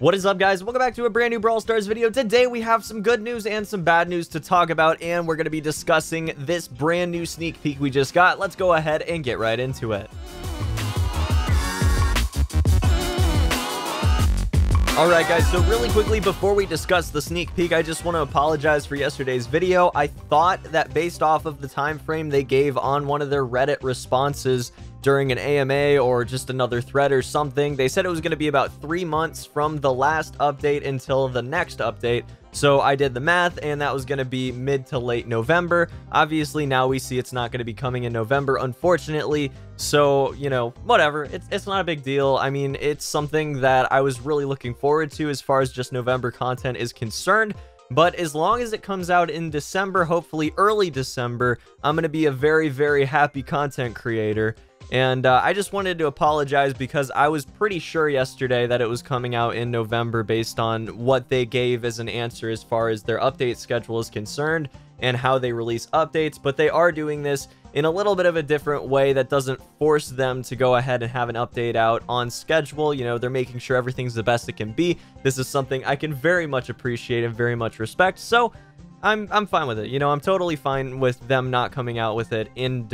What is up, guys? Welcome back to a brand new Brawl Stars video. Today we have some good news and some bad news to talk about, and we're going to be discussing this brand new sneak peek we just got. Let's go ahead and get right into it. Alright guys, so really quickly before we discuss the sneak peek, I just want to apologize for yesterday's video. I thought that based off of the time frame they gave on one of their Reddit responses during an AMA or just another thread or something, they said it was going to be about 3 months from the last update until the next update. So I did the math, and that was going to be mid to late November. Obviously, now we see it's not going to be coming in November, unfortunately. So, you know, whatever. It's not a big deal. I mean, it's something that I was really looking forward to as far as just November content is concerned. But as long as it comes out in December, hopefully early December, I'm going to be a very, very happy content creator. And I just wanted to apologize because I was pretty sure yesterday that it was coming out in November based on what they gave as an answer as far as their update schedule is concerned and how they release updates. But they are doing this in a little bit of a different way that doesn't force them to go ahead and have an update out on schedule. You know, they're making sure everything's the best it can be. This is something I can very much appreciate and very much respect. So I'm fine with it. You know, I'm totally fine with them not coming out with it in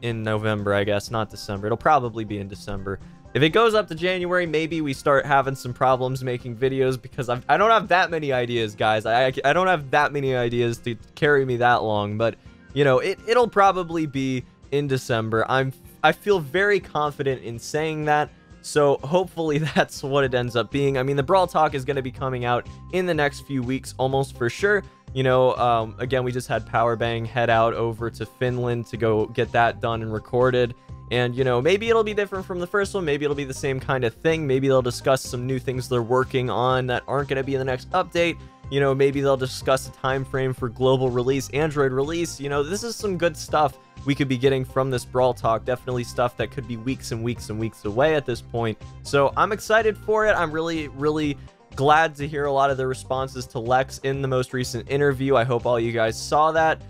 November, I guess, not December. It'll probably be in December. If it goes up to January, maybe we start having some problems making videos because I don't have that many ideas, guys. I don't have that many ideas to carry me that long, but you know, it'll probably be in December. I feel very confident in saying that. So hopefully that's what it ends up being. I mean, the Brawl Talk is going to be coming out in the next few weeks, almost for sure. You know, again, we just had Powerbang head out over to Finland to go get that done and recorded. And, you know, maybe it'll be different from the first one. Maybe it'll be the same kind of thing. Maybe they'll discuss some new things they're working on that aren't going to be in the next update. You know, maybe they'll discuss a time frame for global release, Android release. You know, this is some good stuff we could be getting from this Brawl Talk. Definitely stuff that could be weeks and weeks and weeks away at this point. So I'm excited for it. I'm really glad to hear a lot of the responses to Lex in the most recent interview. I hope all you guys saw that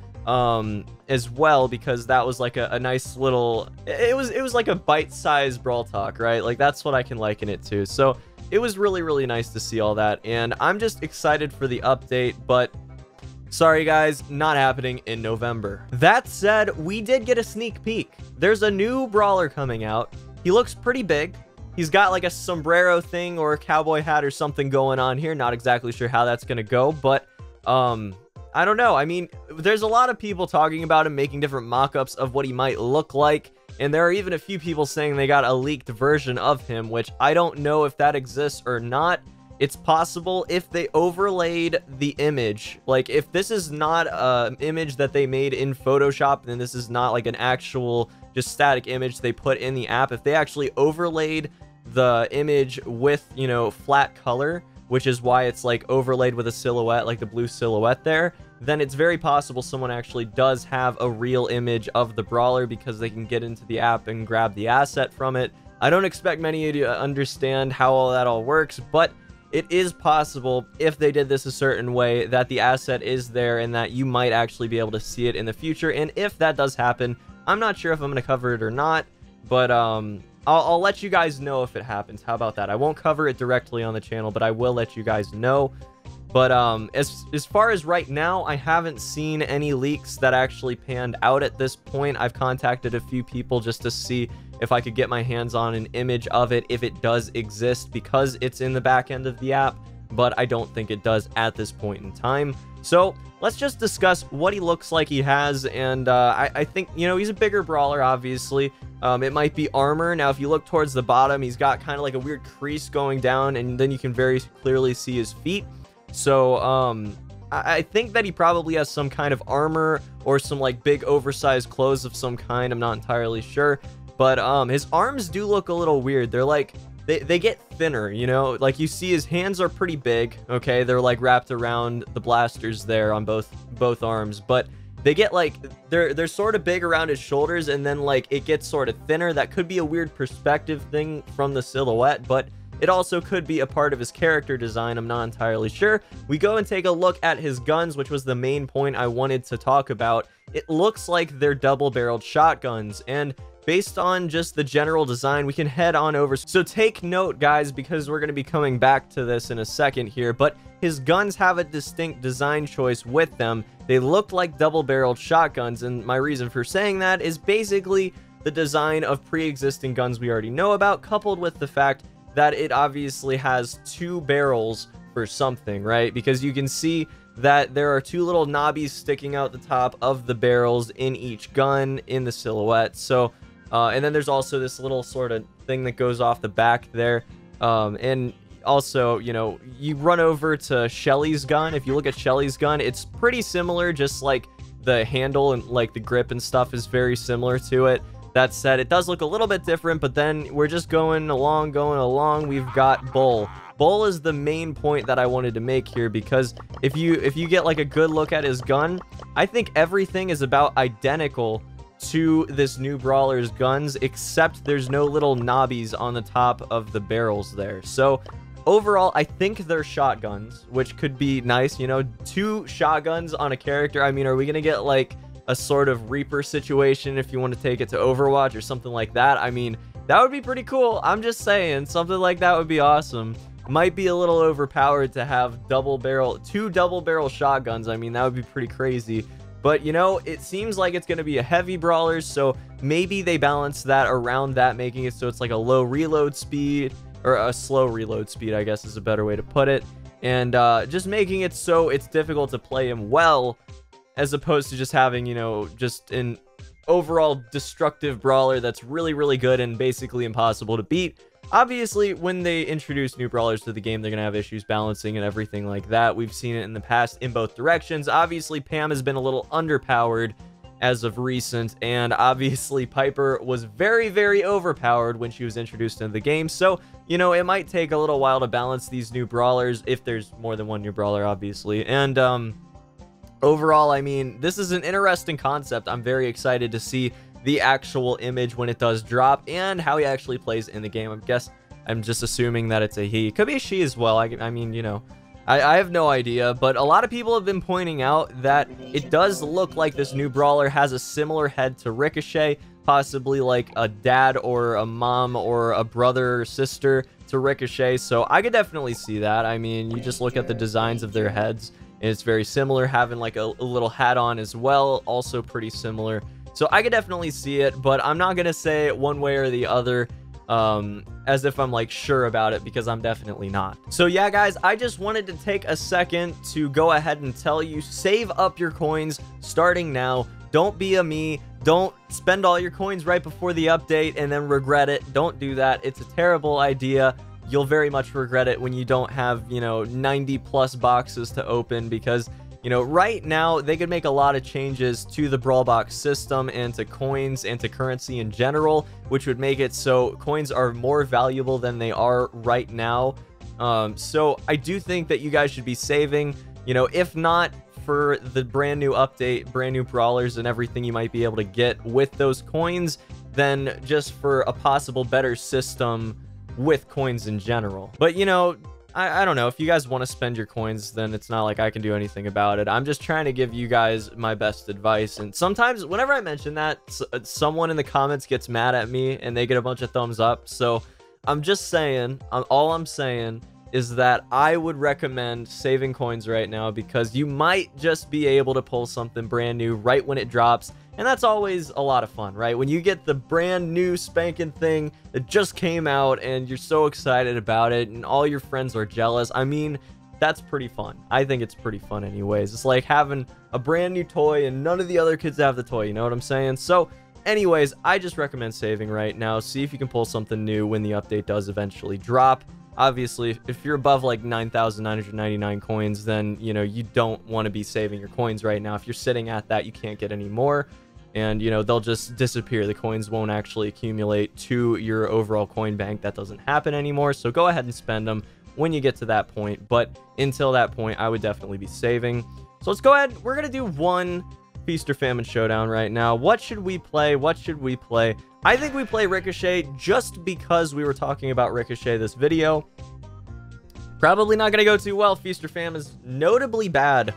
as well, because that was like a nice little, it was like a bite-sized Brawl Talk, right? Like that's what I can liken it to. So it was really nice to see all that, and I'm just excited for the update, but sorry guys, not happening in November. That said, we did get a sneak peek. There's a new brawler coming out. He looks pretty big. He's got like a sombrero thing or a cowboy hat or something going on here. Not exactly sure how that's gonna go, but I don't know. I mean, there's a lot of people talking about him, making different mock-ups of what he might look like, and there are even a few people saying they got a leaked version of him, which I don't know if that exists or not. It's possible if they overlaid the image, like if this is not an image that they made in Photoshop, then this is not like an actual just static image they put in the app. If they actually overlaid the image with, you know, flat color, which is why it's like overlaid with a silhouette, like the blue silhouette there, then it's very possible someone actually does have a real image of the brawler because they can get into the app and grab the asset from it. I don't expect many of you to understand how all that all works, but it is possible if they did this a certain way that the asset is there and that you might actually be able to see it in the future. And if that does happen, I'm not sure if I'm going to cover it or not, but I'll let you guys know if it happens. How about that? I won't cover it directly on the channel, but I will let you guys know. But as far as right now, I haven't seen any leaks that actually panned out at this point. I've contacted a few people just to see if I could get my hands on an image of it, if it does exist, because it's in the back end of the app, but I don't think it does at this point in time. So let's just discuss what he looks like he has, and I think, you know, he's a bigger brawler, obviously. It might be armor. Now, if you look towards the bottom, he's got kind of like a weird crease going down, and then you can very clearly see his feet. So, I think that he probably has some kind of armor or some like big oversized clothes of some kind. I'm not entirely sure, but his arms do look a little weird. They're like, they get thinner, you know, like you see his hands are pretty big. Okay, they're like wrapped around the blasters there on both arms, but they get like they're sort of big around his shoulders, and then like it gets sort of thinner. That could be a weird perspective thing from the silhouette, but it also could be a part of his character design. I'm not entirely sure. We go and take a look at his guns, which was the main point I wanted to talk about. It looks like they're double-barreled shotguns, and based on just the general design, we can head on over. So take note, guys, because we're going to be coming back to this in a second here, but his guns have a distinct design choice with them. They look like double-barreled shotguns, and my reason for saying that is basically the design of pre-existing guns we already know about, coupled with the fact that it obviously has 2 barrels for something, right? Because you can see that there are 2 little knobbies sticking out the top of the barrels in each gun in the silhouette. So and then there's also this little sort of thing that goes off the back there. And also, you know, you run over to Shelly's gun. If you look at Shelly's gun, it's pretty similar, just like the handle and like the grip and stuff is very similar to it. That said, it does look a little bit different, but then we're just going along. We've got Bull. Bull is the main point that I wanted to make here, because if you get like a good look at his gun, I think everything is about identical to this new Brawler's guns, except there's no little knobbies on the top of the barrels there. So overall, I think they're shotguns, which could be nice, you know, 2 shotguns on a character. I mean, are we gonna get like a sort of Reaper situation if you want to take it to Overwatch or something like that? I mean, that would be pretty cool. I'm just saying, something like that would be awesome. Might be a little overpowered to have 2 double barrel shotguns. I mean, that would be pretty crazy. But, you know, it seems like it's going to be a heavy brawler, so maybe they balance that around that, making it so it's like a low reload speed, or a slow reload speed, I guess is a better way to put it. And just making it so it's difficult to play him well, as opposed to just having, you know, just an overall destructive brawler that's really, really good and basically impossible to beat. Obviously, when they introduce new brawlers to the game, they're going to have issues balancing and everything like that. We've seen it in the past in both directions. Obviously, Pam has been a little underpowered as of recent, and obviously Piper was very, very overpowered when she was introduced into the game. So, you know, it might take a little while to balance these new brawlers, if there's more than one new brawler, obviously. And overall, I mean, this is an interesting concept. I'm very excited to see the actual image when it does drop and how he actually plays in the game. I'm just assuming that it's a he. Could be a she as well. I mean, you know, I have no idea, but a lot of people have been pointing out that it does look like this new brawler has a similar head to Ricochet, possibly like a dad or a mom or a brother or sister to Ricochet. So I could definitely see that. I mean, you just look at the designs of their heads, and it's very similar. Having like a little hat on as well, also pretty similar. So I could definitely see it, but I'm not going to say one way or the other as if I'm like sure about it, because I'm definitely not. So yeah, guys, I just wanted to take a second to go ahead and tell you, save up your coins starting now. Don't be a me. Don't spend all your coins right before the update and then regret it. Don't do that. It's a terrible idea. You'll very much regret it when you don't have, you know, 90 plus boxes to open, because you know, right now, they could make a lot of changes to the Brawl Box system and to coins and to currency in general, which would make it so coins are more valuable than they are right now. So I do think that you guys should be saving, you know, if not for the brand new update, brand new brawlers and everything you might be able to get with those coins, then just for a possible better system with coins in general. But, you know, I don't know. If you guys want to spend your coins, then it's not like I can do anything about it. I'm just trying to give you guys my best advice. And sometimes whenever I mention that, someone in the comments gets mad at me and they get a bunch of thumbs up. So I'm just saying, all I'm saying is that I would recommend saving coins right now, because you might just be able to pull something brand new right when it drops. And that's always a lot of fun, right? When you get the brand new spanking thing that just came out and you're so excited about it and all your friends are jealous. I mean, that's pretty fun. I think it's pretty fun anyways. It's like having a brand new toy and none of the other kids have the toy, you know what I'm saying? So anyways, I just recommend saving right now. See if you can pull something new when the update does eventually drop. Obviously, if you're above like 9,999 coins, then, you know, you don't want to be saving your coins right now. If you're sitting at that, you can't get any more. And, you know, they'll just disappear. The coins won't actually accumulate to your overall coin bank. That doesn't happen anymore. So go ahead and spend them when you get to that point. But until that point, I would definitely be saving. So let's go ahead. We're going to do one Feast or Famine showdown right now. What should we play? What should we play? I think we play Ricochet, just because we were talking about Ricochet this video. Probably not going to go too well. Feast or Famine is notably bad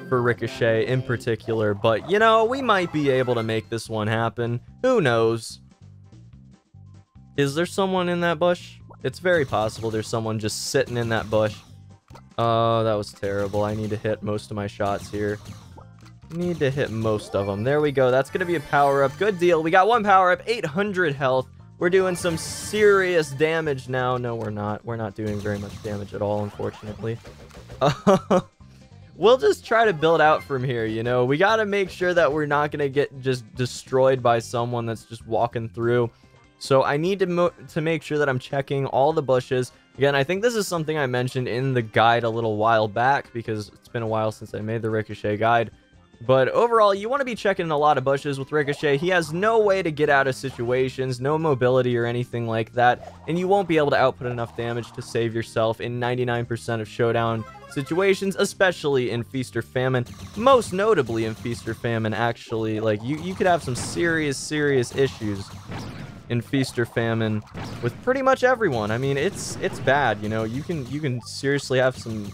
for Ricochet in particular, but you know, we might be able to make this one happen. Who knows? Is there someone in that bush? It's very possible there's someone just sitting in that bush. Oh, that was terrible. I need to hit most of my shots here. Need to hit most of them. There we go. That's going to be a power-up. Good deal. We got one power-up, 800 health. We're doing some serious damage now. No, we're not. We're not doing very much damage at all, unfortunately. We'll just try to build out from here, you know? We got to make sure that we're not going to get just destroyed by someone that's just walking through. So I need to make sure that I'm checking all the bushes. Again, I think this is something I mentioned in the guide a little while back because it's been a while since I made the Ricochet guide. But overall, you want to be checking a lot of bushes with Ricochet. He has no way to get out of situations, no mobility or anything like that, and you won't be able to output enough damage to save yourself in 99% of showdown situations, especially in Feast or Famine. Most notably in Feast or Famine, actually. Like, you could have some serious issues in Feast or Famine with pretty much everyone. I mean, it's bad, you know. You can seriously have some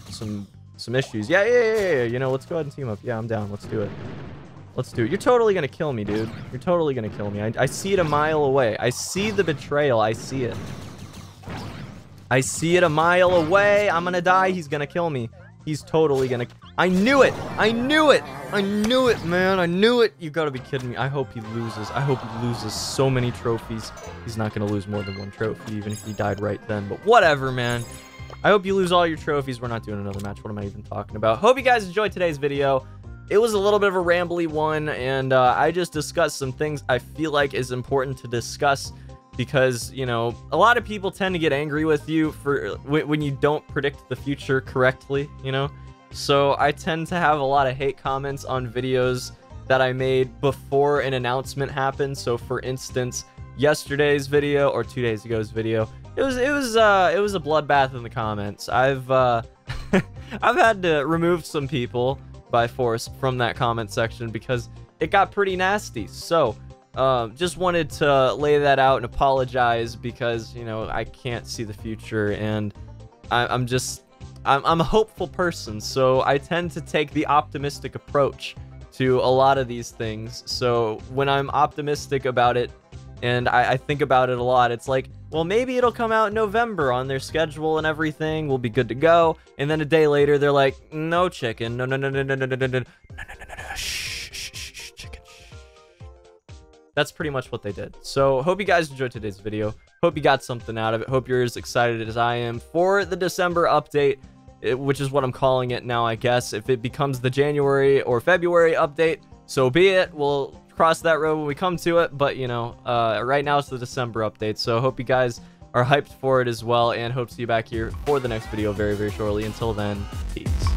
issues. Yeah, you know, let's go ahead and team up. Yeah, I'm down. Let's do it. Let's do it. You're totally gonna kill me, dude. You're totally gonna kill me. I see it a mile away. I see the betrayal. I see it. I see it a mile away. I'm gonna die. He's gonna kill me. He's totally gonna... I knew it! I knew it! I knew it, man! I knew it! You gotta be kidding me. I hope he loses. I hope he loses so many trophies. He's not gonna lose more than one trophy, even if he died right then. But whatever, man. I hope you lose all your trophies. We're not doing another match. What am I even talking about? Hope you guys enjoyed today's video. It was a little bit of a rambly one, and I just discussed some things I feel like is important to discuss because, you know, a lot of people tend to get angry with you for when you don't predict the future correctly, you know? So I tend to have a lot of hate comments on videos that I made before an announcement happened. So for instance, yesterday's video or 2 days ago's video, it was a bloodbath in the comments. I've I've had to remove some people by force from that comment section because it got pretty nasty. So just wanted to lay that out and apologize because, you know, I can't see the future and I'm a hopeful person, so I tend to take the optimistic approach to a lot of these things. So when I'm optimistic about it and I think about it a lot, it's like, well, maybe it'll come out in November on their schedule and everything. We'll be good to go. And then a day later, they're like, no, Chicken. No. Shh, Chicken. That's pretty much what they did. So hope you guys enjoyed today's video. Hope you got something out of it. Hope you're as excited as I am for the December update, which is what I'm calling it now, I guess. If it becomes the January or February update, so be it. We'll cross that road when we come to it, but you know, right now it's the December update, so hope you guys are hyped for it as well, and hope to see you back here for the next video very shortly. Until then, peace.